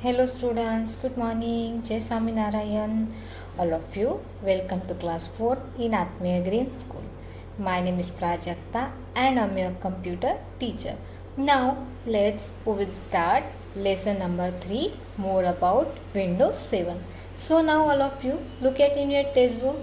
Hello students, good morning. Jai Swami Narayan. All of you, welcome to class 4 in Atmiya Green School. My name is Prajakta and I'm your computer teacher. Now we will start lesson number 3, more about Windows 7. So now all of you look at in your textbook.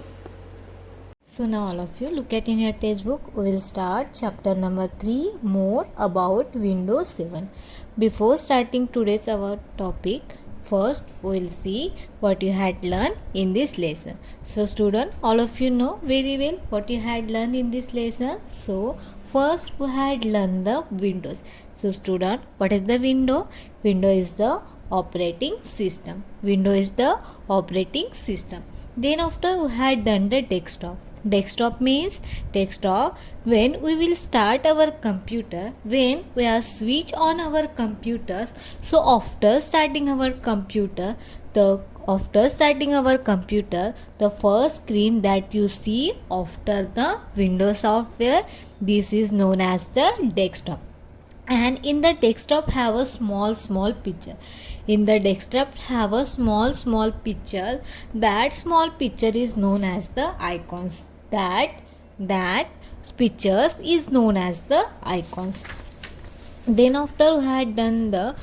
We will start chapter number 3, more about Windows 7. Before starting today's our topic, first we will see what you had learned in this lesson. So student, all of you know very well what you had learned in this lesson. So first we had learned the Windows. So student, what is the window? Window is the operating system. Window is the operating system. Then after we had done the desktop. Desktop means when we will start our computer, when we are switch on our computers. So after starting our computer, the first screen that you see after the Windows software, this is known as the desktop. And in the desktop have a small picture. In the desktop have a small picture. That small picture is known as the icons. That pictures is known as the icons. Then after we had done the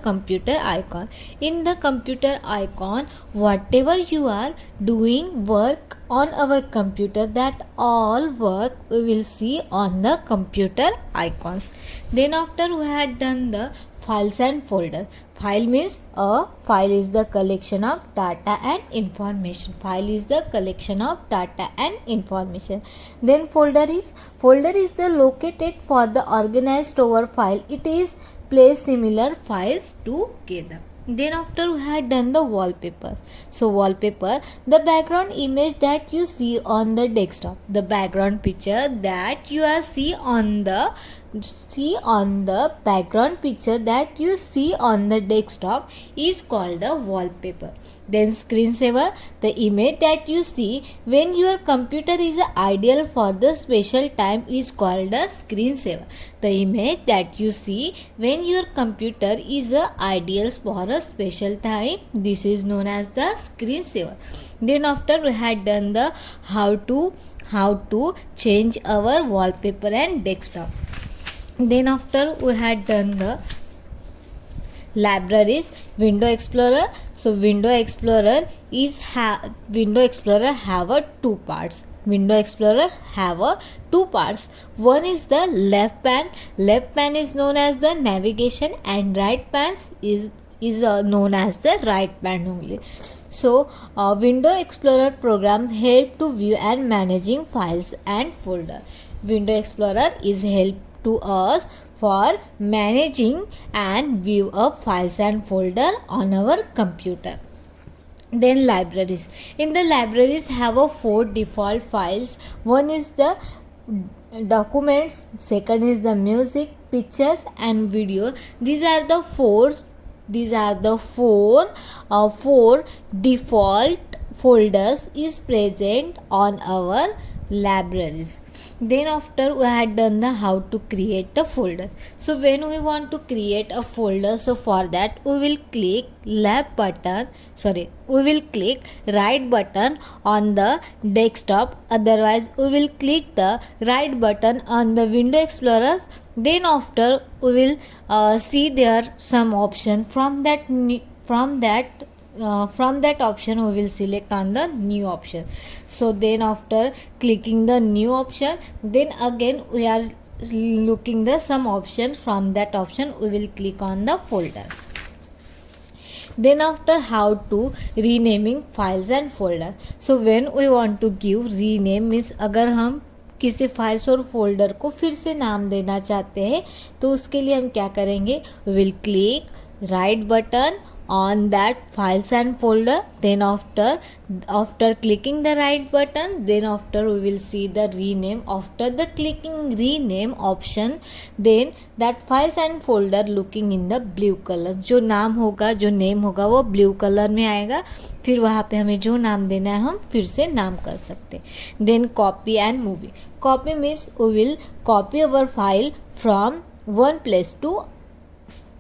computer icon. In the computer icon, whatever you are doing work on our computer, that all work we will see on the computer icons. Then after we had done the files and folder. File means file is the collection of data and information. File is the collection of data and information. Then folder is the located for the organized over file. It is place similar files together. Then after we had done the wallpaper. So wallpaper, the background image that you see on the desktop. The background picture that you are see on the background picture that you see on the desktop is called the wallpaper. Then screensaver, the image that you see when your computer is ideal for the special time is called a screensaver. The image that you see when your computer is ideal for a special time, this is known as the screensaver. Then after we had done the how to change our wallpaper and desktop. Then after we had done the libraries, Window Explorer. So Window Explorer have a two parts. Window Explorer have a two parts. One is the left pan. Left pan is known as the navigation, and right pan is known as the right pan only. So Window Explorer program help to view and managing files and folder. Window Explorer is help to us for managing and view of files and folder on our computer. Then libraries. In the libraries have a 4 default files. One is the documents, second is the music, pictures and video. These are the four default folders is present on our libraries. Then after we had done the how to create a folder. So when we want to create a folder, so for that we will click right button on the desktop. Otherwise we will click the right button on the Window Explorer. Then after we will see there some option. From that option we will select on the new option. So then after clicking the new option, then again we are looking the some option. From that option we will click on the folder. Then after how to renaming files and folder. So when we want to give rename means अगर हम किसी files और folder को फिर से नाम देना चाहते हैं, तो उसके लिए हम क्या करेंगे? We will click right button on that files and folder. Then after clicking the right button, then after we will see the rename. After the clicking rename option, then that files and folder looking in the blue color. जो नाम होगा, जो name होगा वो blue colour में आएगा. फिर वहाँ पे हमें जो नाम देना है हम फिर से नाम कर सकते. Then copy and movie. Copy means we will copy our file from one place to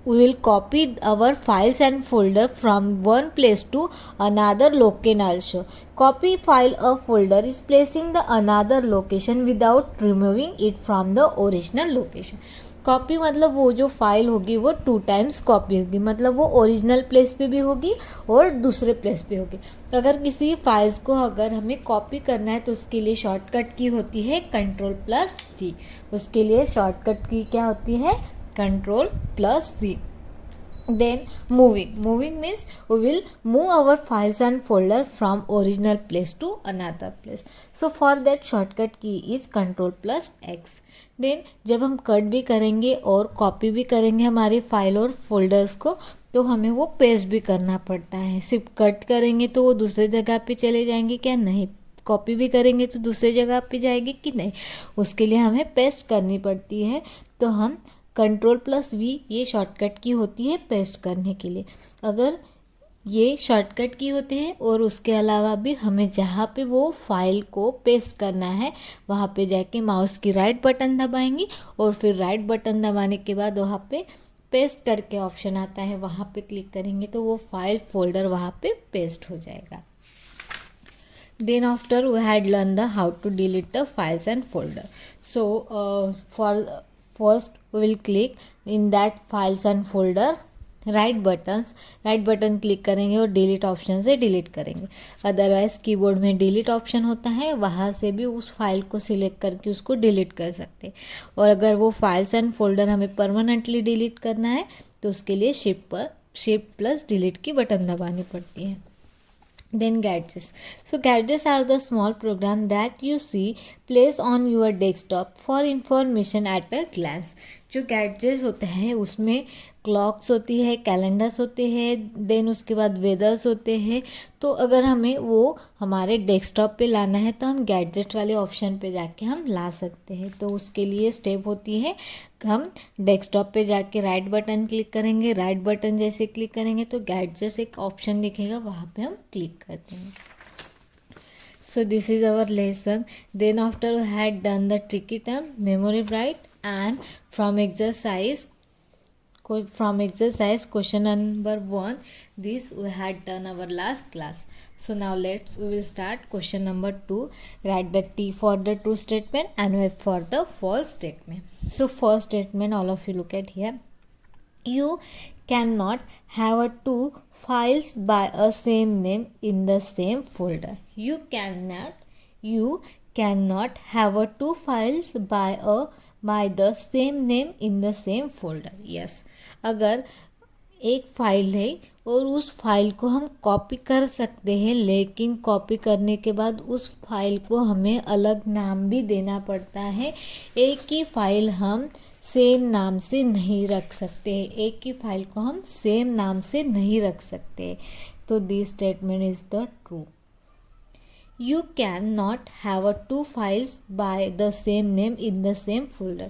we will copy our files and folder from one place to another location also. Copy file or folder is placing the another location without removing it from the original location. Copy मतलब वो जो file होगी वो 2 times copy होगी, मतलब वो original place पे भी होगी और दूसरे प्लेस पे होगी. अगर किसी फाइल्स को अगर हमें कॉपी करना है तो उसके लिए शॉर्टकट की होती है Ctrl+C. उसके लिए शॉर्टकट की क्या होती है Ctrl+C. Then moving means we will move our files and folder from original place to another place. So for that shortcut key is Ctrl+X. Then जब हम कट भी करेंगे और कॉपी भी करेंगे हमारी फाइल और फोल्डर्स को तो हमें वो पेस्ट भी करना पड़ता है. सिर्फ कट करेंगे तो वो दूसरी जगह पे चले जाएंगे क्या? नहीं. कॉपी भी करेंगे तो दूसरी जगह पे जाएगी कि नहीं, उसके लिए हमें पेस्ट करनी पड़ती है. तो हम Ctrl+V ये शॉर्टकट की होती है पेस्ट करने के लिए. अगर ये शॉर्टकट की होते हैं और उसके अलावा भी हमें जहाँ पे वो फाइल को पेस्ट करना है वहाँ पे जाके माउस की राइट बटन दबाएंगी और फिर राइट बटन दबाने के बाद वहाँ पे पेस्ट करके ऑप्शन आता है, वहाँ पे क्लिक करेंगे तो वो फाइल फोल्डर वहाँ पे पेस्ट हो जाएगा. Then after we had learned the how to delete the files and folder. So for first we will click in that files and folder, right button click करेंगे और delete option से delete करेंगे. Otherwise keyboard में delete option होता है, वहाँ से भी उस फाइल को सिलेक्ट करके उसको डिलीट कर सकते हैं. और अगर वो फाइल्स एंड फोल्डर हमें परमानेंटली डिलीट करना है तो उसके लिए शिफ्ट+ डिलीट की बटन दबानी पड़ती है. Then gadgets. So gadgets are the small program that you see placed on your desktop for information at a glance. जो गैजेट्स होते हैं उसमें क्लॉक्स होती है, कैलेंडर्स होते हैं, देन उसके बाद वेदर्स होते हैं. तो अगर हमें वो हमारे डेस्कटॉप पे लाना है तो हम गैजेट वाले ऑप्शन पे जाके हम ला सकते हैं. तो उसके लिए स्टेप होती है, हम डेस्कटॉप पे जाके राइट बटन क्लिक करेंगे. राइट बटन जैसे क्लिक करेंगे तो गैजेट्स एक ऑप्शन दिखेगा, वहाँ पे हम क्लिक करते हैं. So this is our lesson. Then after we had done the tricky term, memory right, and from exercise question number 1, this we had done our last class. So now we will start question number 2. Write the T for the true statement and F for the false statement. So first statement, all of you look at here. You cannot have two files by a same name in the same folder. You cannot have two files by the same name in the same folder. Yes, अगर एक file है और उस file को हम copy कर सकते हैं, लेकिन कॉपी करने के बाद उस फाइल को हमें अलग नाम भी देना पड़ता है. एक ही फाइल हम सेम नाम से नहीं रख सकते हैं, एक ही फाइल को हम सेम नाम से नहीं रख सकते. तो this statement is the true. You cannot have two files by the same name in the same folder.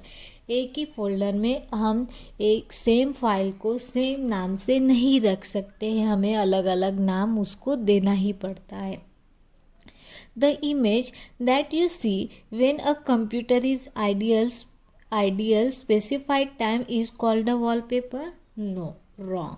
एक ही फोल्डर में हम एक सेम फाइल को सेम नाम से नहीं रख सकते हैं, हमें अलग अलग नाम उसको देना ही पड़ता है. The image that you see when a computer is ideal specified time is called a wallpaper? No, wrong.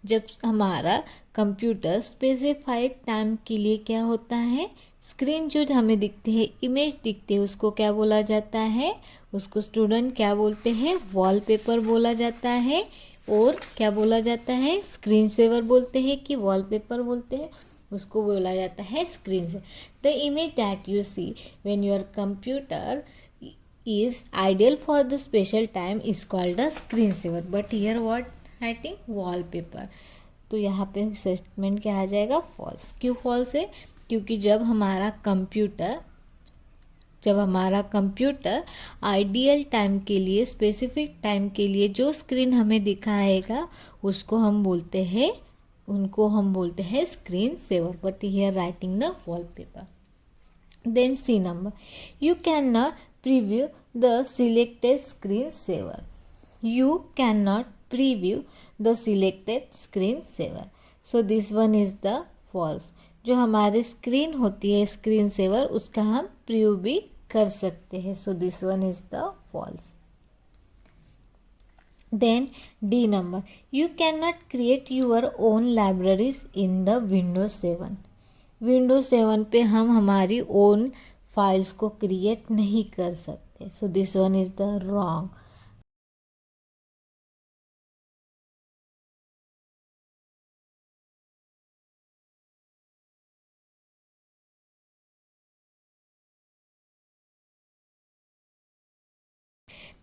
जब हमारा कंप्यूटर स्पेसिफाइड टाइम के लिए क्या होता है, स्क्रीन जो हमें दिखती है, इमेज दिखती है, उसको क्या बोला जाता है, उसको स्टूडेंट क्या बोलते हैं, वॉलपेपर बोला जाता है. और क्या बोला जाता है, स्क्रीन सेवर बोलते हैं कि वॉलपेपर बोलते हैं, उसको बोला जाता है स्क्रीन से. The image that you see when your computer is ideal for the special time is called a screen saver. But here what writing, wallpaper. तो यहाँ पे स्टेटमेंट क्या आ जाएगा, फॉल्स. क्यों फॉल्स है, क्योंकि जब हमारा कंप्यूटर आइडियल टाइम के लिए, स्पेसिफिक टाइम के लिए जो स्क्रीन हमें दिखाएगा उनको हम बोलते हैं screen saver. But here writing the wallpaper. Then C number, you can not preview the selected screen saver. You cannot preview the selected screen saver. So this one is the false. जो हमारी screen होती है screen saver, उसका हम preview भी कर सकते हैं. So this one is the false. Then D number, you cannot create your own libraries in the Windows 7. Windows 7 पे हम हमारी ओन फाइल्स को क्रिएट नहीं कर सकते. So this one is the wrong.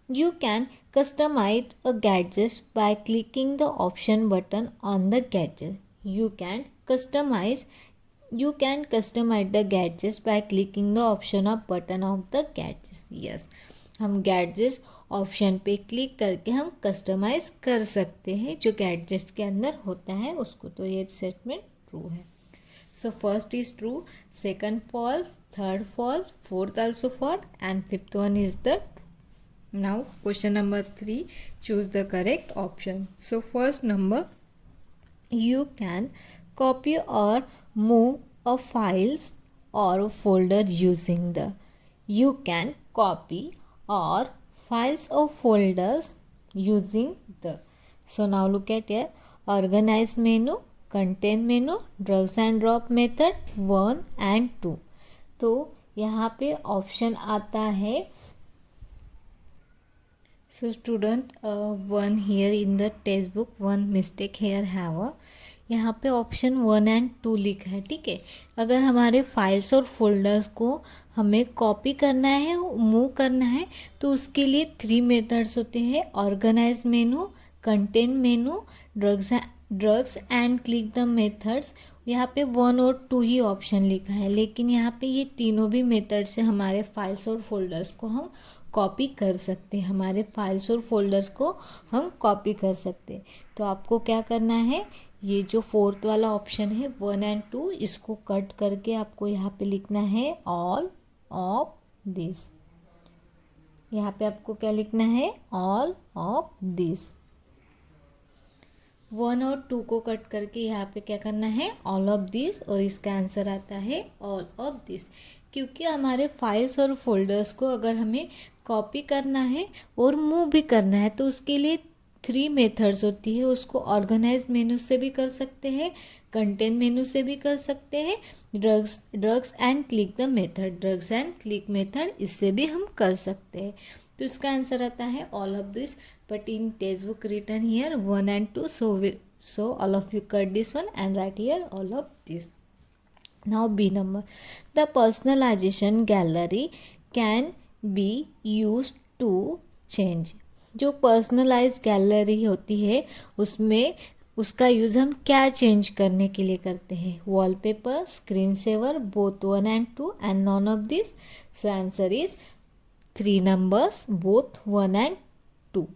You can customize a gadget by clicking the option button on the gadget. You can customize the gadgets by clicking the option of button of the gadgets. Yes, हम gadgets option पे click करके हम customise कर सकते हैं जो gadgets के अंदर होता है उसको. तो ये स्टेटमेंट ट्रू है. So first is true, second false, third false, fourth also false, and fifth one is the. Now question number 3, choose the correct option. So first number, you can copy or move a files or folder using the. You can copy or files or folders using the. So now look at here, organize menu, content menu, drags and drop method 1 and 2. तो यहाँ पे option आता है. So student, one here in the textbook, one mistake here have a. यहाँ पे option 1 and 2 लिखा है. ठीक है, अगर हमारे फाइल्स और फोल्डर्स को हमें कॉपी करना है, मूव करना है, तो उसके लिए 3 मेथड्स होते हैं. Organize menu, content menu, drugs and click the methods. यहाँ पे 1 और 2 ही ऑप्शन लिखा है, लेकिन यहाँ पे ये तीनों भी मेथड से हमारे फाइल्स और फोल्डर्स को हम कॉपी कर सकते हैं. हमारे फाइल्स और फोल्डर्स को हम कॉपी कर सकते हैं. तो आपको क्या करना है, ये जो फोर्थ वाला ऑप्शन है 1 एंड 2, इसको कट करके आपको यहाँ पे लिखना है ऑल ऑफ दिस. यहाँ पे आपको क्या लिखना है, ऑल ऑफ दिस. 1 और 2 को कट करके यहाँ पे क्या करना है, ऑल ऑफ दिस, और इसका आंसर आता है ऑल ऑफ दिस. क्योंकि हमारे फाइल्स और फोल्डर्स को अगर हमें कॉपी करना है और मूव भी करना है तो उसके लिए 3 मेथड्स होती है. उसको ऑर्गेनाइज मेनू से भी कर सकते हैं, कंटेंट मेनू से भी कर सकते हैं, drugs and click the method, drugs and click method, इससे भी हम कर सकते हैं. तो इसका आंसर आता है all of this. But in text book return here 1 and 2, so all of you cut this one and write here all of this. Now B number, the personalization gallery can be used to change. जो personalise gallery होती है उसमें उसका use हम क्या change करने के लिए करते हैं, wallpaper, screen saver, both 1 and 2 and none of this. So answer is 3 numbers, both 1 and 2.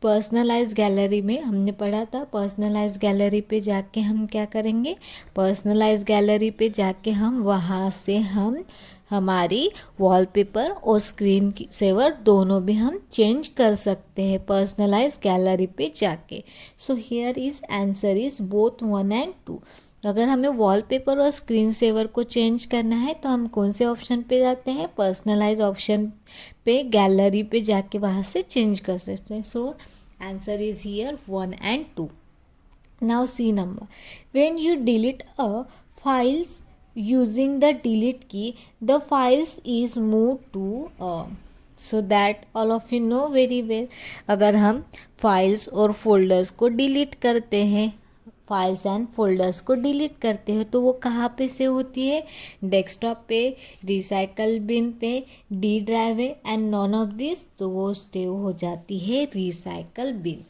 Personalize gallery में हमने पढ़ा था, पर्सनलाइज गैलरी पे जाके हम क्या करेंगे, पर्सनलाइज गैलरी पे जाके हम वहाँ से हम हमारी वॉलपेपर और स्क्रीन सेवर दोनों भी हम चेंज कर सकते हैं पर्सनलाइज गैलरी पे जाके. So here is answer is both 1 and 2. अगर हमें वॉलपेपर और स्क्रीन सेवर को चेंज करना है तो हम कौन से ऑप्शन पे जाते हैं, पर्सनलाइज ऑप्शन पे गैलरी पे जाके वहाँ से चेंज कर सकते हैं. So answer is here 1 and 2. Now C number, when you delete a files using the delete key, the files is moved to so that all of you know very well. अगर हम files और folders को delete करते हैं, files and folders को delete करते हो तो वो कहाँ पे सेव होती है, डेस्कटॉप पे, रिसाइकल बिन पे, D drive and none of this, तो वो सेव हो जाती है रिसाइकल बिन.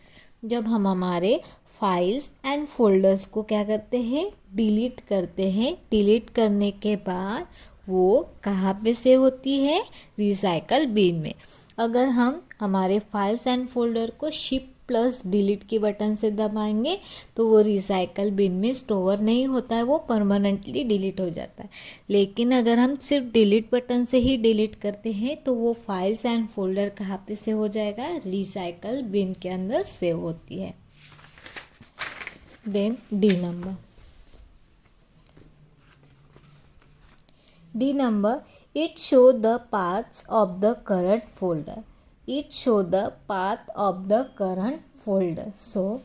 जब हम हमारे फाइल्स एंड फोल्डर्स को क्या करते हैं, डिलीट करते हैं, डिलीट करने के बाद वो कहाँ पे सेव होती है, रिसाइकल बिन में. अगर हम हमारे फाइल्स एंड फोल्डर को शिफ्ट प्लस डिलीट के बटन से दबाएंगे तो वो रिसाइकल बिन में स्टोर नहीं होता है, वो परमानेंटली डिलीट हो जाता है. लेकिन अगर हम सिर्फ डिलीट बटन से ही डिलीट करते हैं तो वो फाइल्स एंड फोल्डर कहाँ पे सेव हो जाएगा, रिसाइकल बिन के अंदर सेव होती है. Then D number, D number, it show the paths of the current folder. It show the path of the current folder. So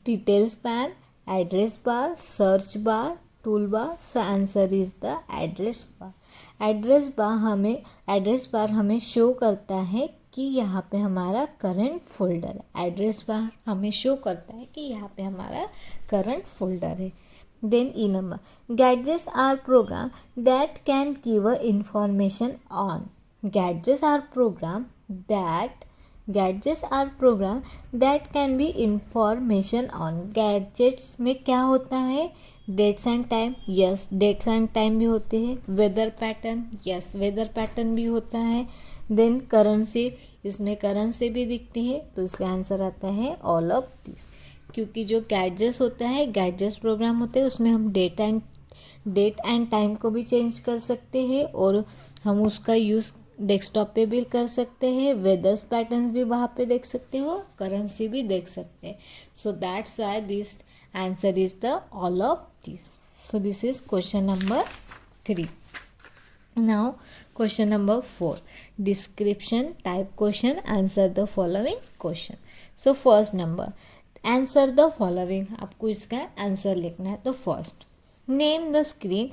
details pane, address bar, search bar, toolbar. So answer is the address bar. Address bar हमें show करता है कि यहाँ पे हमारा current folder है. Address bar हमें show करता है कि यहाँ पे हमारा करंट फोल्डर है. Then E number, gadgets are program that can give a information on. Gadgets are program that can be information on. Gadgets में क्या होता है? Dates and time. Yes, dates and time भी होते हैं. Weather pattern. Yes, weather pattern भी होता है. देन करेंसी, इसमें करेंसी भी दिखती है. तो इसका आंसर आता है ऑल ऑफ दिस. क्योंकि जो गैजेट्स होता है, गैजेट्स प्रोग्राम होते हैं, उसमें हम डेट एंड टाइम को भी चेंज कर सकते हैं और हम उसका यूज़ डेस्कटॉप पे भी कर सकते हैं. वेदर्स पैटर्न्स भी वहाँ पे देख सकते हो, करेंसी भी देख सकते हैं. So that's why this answer is the all of this. So this is question number 3. Now question number 4, description type question. Answer the following question. So first number, answer the following. आपको इसका answer लिखना है. तो first, name the screen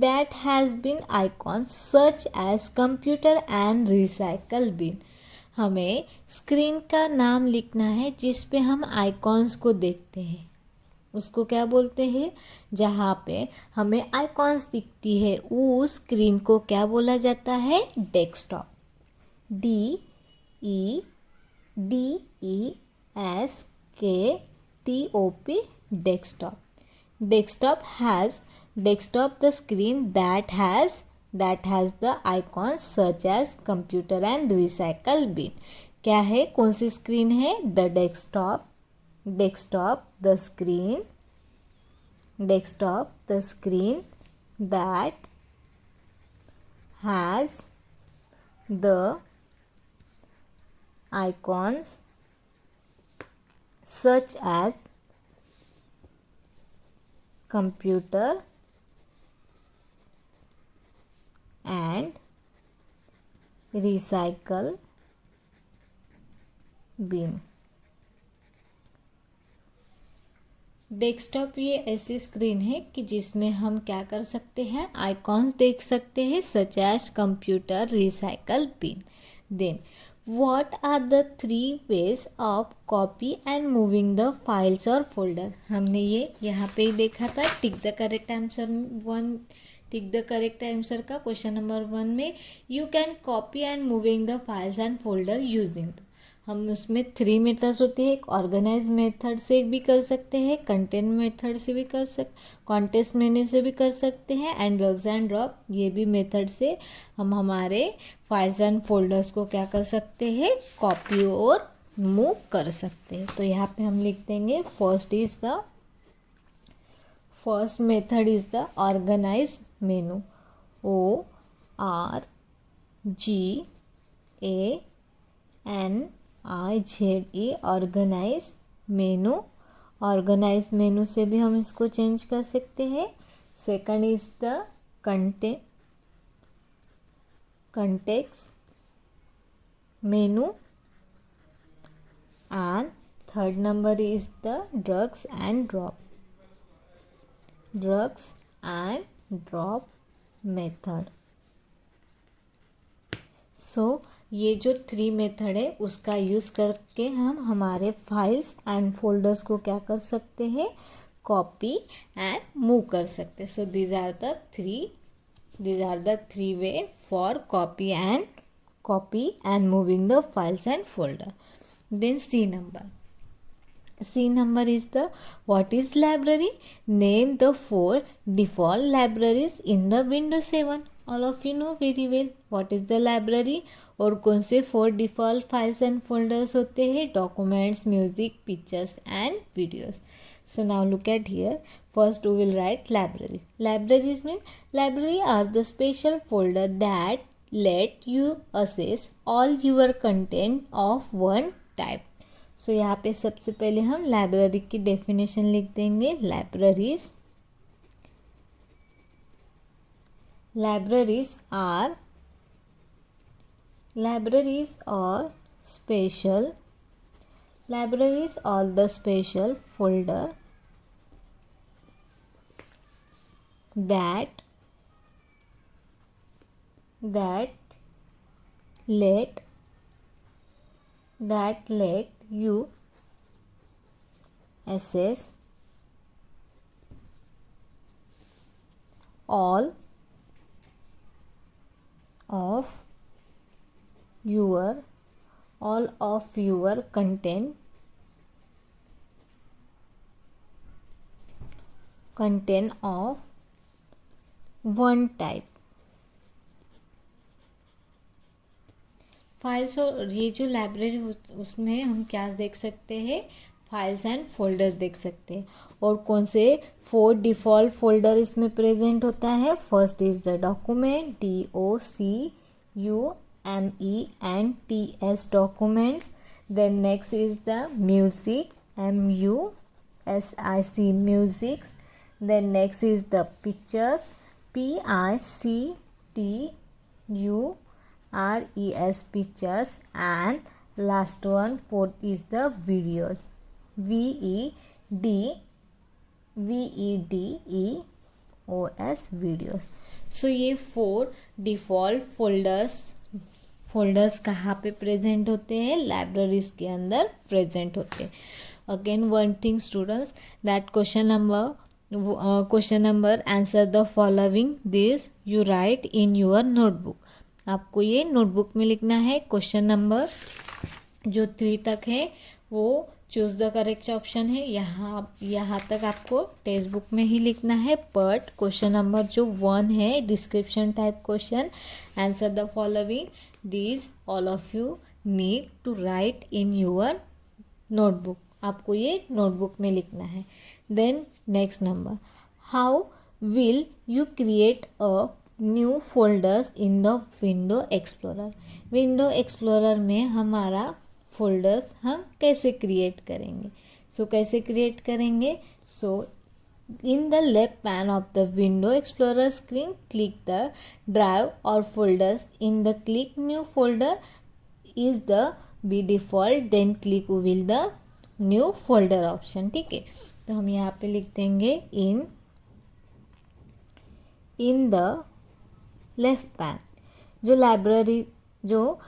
that has been icons such as computer and recycle bin. हमें screen का नाम लिखना है जिस पे हम आइकॉन्स को देखते हैं. उसको क्या बोलते हैं? जहाँ पे हमें आइकॉन्स दिखती है उस स्क्रीन को क्या बोला जाता है? Desktop. DESKTOP, desktop. Desktop the screen that has the icons such as computer and recycle bin. क्या है? कौन सी स्क्रीन है? The desktop the screen that has the icons such as computer and recycle bin. Desktop ये ऐसी screen है कि जिसमें हम क्या कर सकते हैं? आइकॉन्स देख सकते हैं such as computer, recycle bin. Then What are the 3 ways of copy and moving the files or folder? हमने ये यहाँ पे ही देखा था. टिक द करेक्ट आंसर का क्वेश्चन नंबर 1 में you can copy and moving the files and folder using. हम उसमें 3 मेथड्स होते हैं. एक ऑर्गेनाइज मेथड से भी कर सकते हैं, कंटेंट मेथड से भी कर कॉन्टेक्स्ट मेन्यू से भी कर सकते हैं, एंड ड्रैग एंड ड्रॉप ये भी मेथड से हम हमारे फाइल्स एंड फोल्डर्स को क्या कर सकते हैं? कॉपी और मूव कर सकते हैं. तो यहाँ पे हम लिख देंगे first method is the organize menu. ORGANIZE, organize menu. Organize menu से भी हम इसको चेंज कर सकते हैं. Second is the context menu, and third number is the drags and drop method. So ये जो 3 मेथड है उसका यूज़ करके हम हमारे फाइल्स एंड फोल्डर्स को क्या कर सकते हैं? कॉपी एंड मूव कर सकते हैं. सो these are the 3 way for copy and moving the files and folder. Then C number is the what is library? Name the 4 default libraries in the Windows 7. All of you know very well what is the library. और कौन से 4 default files and folders होते हैं? documents, music, pictures and videos. So now look at here. First we will write library. Libraries are the special folder that let you access all your content of one type. So यहाँ पे सबसे पहले हम library की definition लिख देंगे. Libraries are special Libraries are the special folder that that let you access all of your content of one type. Files, और ये जो लाइब्रेरी उसमें हम क्या देख सकते हैं, फाइल्स एंड फोल्डर्स देख सकते हैं. और कौन से 4 डिफ़ॉल्ट फोल्डर इसमें प्रेजेंट होता है. First is the document, DOCUMENTS documents. Then next is the music, MUSIC musics. Then next is the pictures, PICTURES pictures. And last one, fourth is the videos, VEDEOS videos. So ये 4 default folders कहाँ पे present होते हैं, libraries के अंदर present होते हैं. Again one thing students, that question number answer the following this you right in your notebook. आपको ये नोटबुक में लिखना है. क्वेश्चन नंबर जो 3 तक है वो चूज़ द करेक्ट ऑप्शन है. यहाँ तक आपको टेक्स्ट बुक में ही लिखना है. बट क्वेश्चन नंबर जो 1 है, description type question, answer the following this all of you need to write in your notebook. आपको ये नोटबुक में लिखना है. Then next number, how will you create a new folders in the window explorer. Window explorer में हमारा folders हम कैसे create करेंगे. कैसे क्रिएट करेंगे. In the left pane of the window explorer screen, click the drive और folders. In the click new folder is the be default, then click will the new folder option. ठीक है, तो हम यहाँ पे लिख देंगे इन द लेफ्ट पैन. जो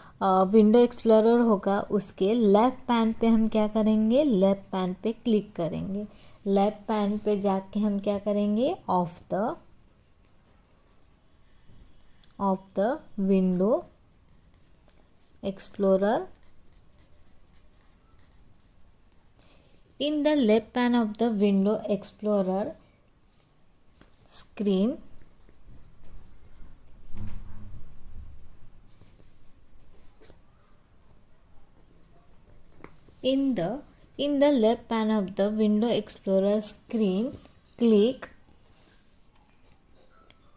विंडो एक्सप्लोरर होगा उसके लेफ्ट पैन पे हम क्या करेंगे, लेफ्ट पैन पे क्लिक करेंगे. लेफ्ट पैन पे जाके हम क्या करेंगे, of the window explorer. In the left pane of the window explorer screen, in the left pan of the window explorer screen, click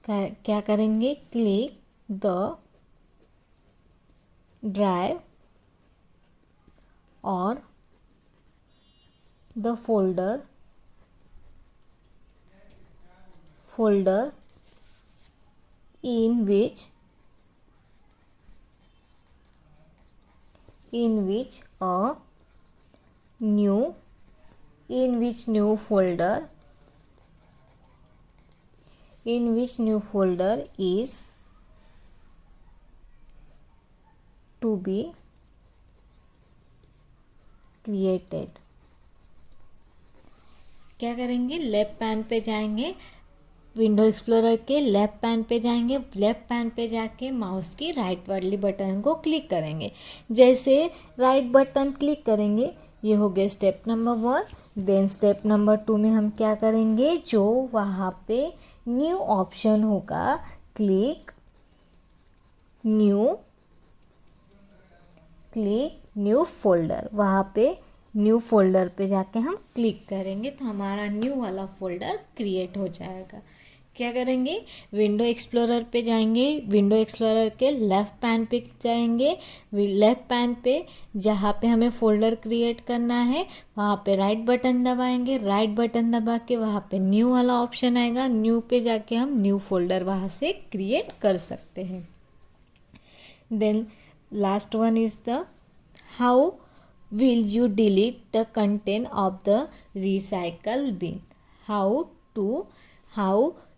क्या करेंगे, क्लिक द ड्राइव और the folder in which new folder is to be created. क्या करेंगे, left pane पे जाएंगे, window explorer के left pane पे जाएंगे. लेफ्ट पैन पे जाके माउस की राइट वाली बटन को क्लिक करेंगे. जैसे राइट बटन क्लिक करेंगे, ये हो गया step number 1. Then step number 2 में हम क्या करेंगे, जो वहाँ पे न्यू ऑप्शन होगा, क्लिक न्यू फोल्डर, वहाँ पे न्यू फोल्डर पे जाके हम क्लिक करेंगे तो हमारा न्यू वाला फोल्डर क्रिएट हो जाएगा. क्या करेंगे, विंडो एक्सप्लोरर पे जाएंगे, विंडो एक्सप्लोरर के लेफ़्ट पैन पे जाएंगे. लेफ़्ट पैन पे जहाँ पे हमें फ़ोल्डर क्रिएट करना है वहाँ पे राइट बटन दबाएंगे. राइट बटन दबा के वहाँ पे न्यू वाला ऑप्शन आएगा. न्यू पे जाके हम न्यू फोल्डर वहाँ से क्रिएट कर सकते हैं. Then last one is the how will you delete the content of the recycle bin? How will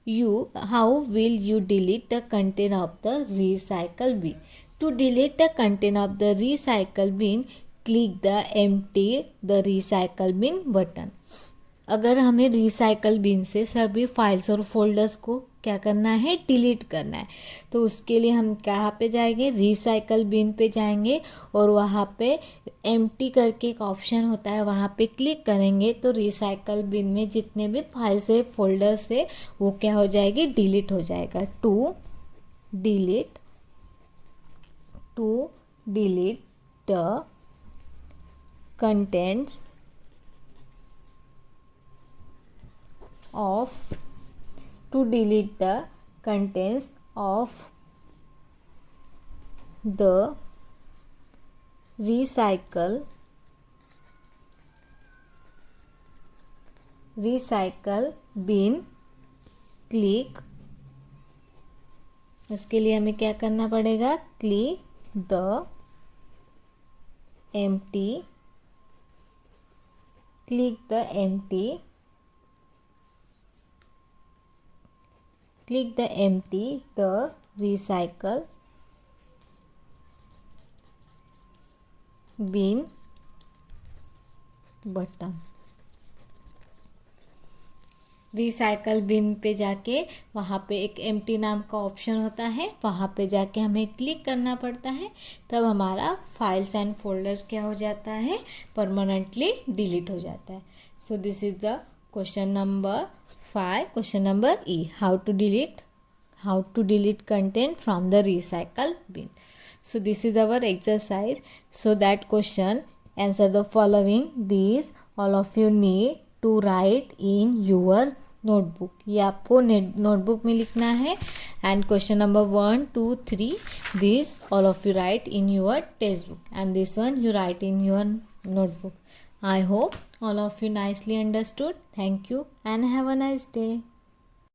you delete the content of the recycle bin? To delete the content of the recycle bin, click the empty the recycle bin button. अगर हमें recycle bin से सभी files और folders को क्या करना है, delete करना है, तो उसके लिए हम कहाँ पे जाएंगे, रिसाइकल बिन पे जाएंगे और वहाँ पे एम्प्टी करके एक ऑप्शन होता है, वहाँ पे क्लिक करेंगे तो रिसाइकल बिन में जितने भी फाइल्स है फोल्डर्स है वो क्या हो जाएगी, डिलीट हो जाएगा. To delete the contents of to delete the contents of the recycle bin, click. उसके लिए हमें क्या करना पड़ेगा, click the empty the recycle bin button. Recycle bin पे जाके वहाँ पे एक एम्प्टी नाम का ऑप्शन होता है, वहाँ पे जाके हमें क्लिक करना पड़ता है, तब हमारा फाइल्स एंड फोल्डर्स क्या हो जाता है, परमानेंटली डिलीट हो जाता है. So this is the question number 5. Question number E. How to delete content from the recycle bin. So this is our exercise. So that question, answer the following. These all of you need to write in your notebook. ये आपको notebook में लिखना है. And question number 1, 2, 3. These all of you write in your textbook. And this one you write in your notebook. I hope all of you nicely understood. Thank you and have a nice day.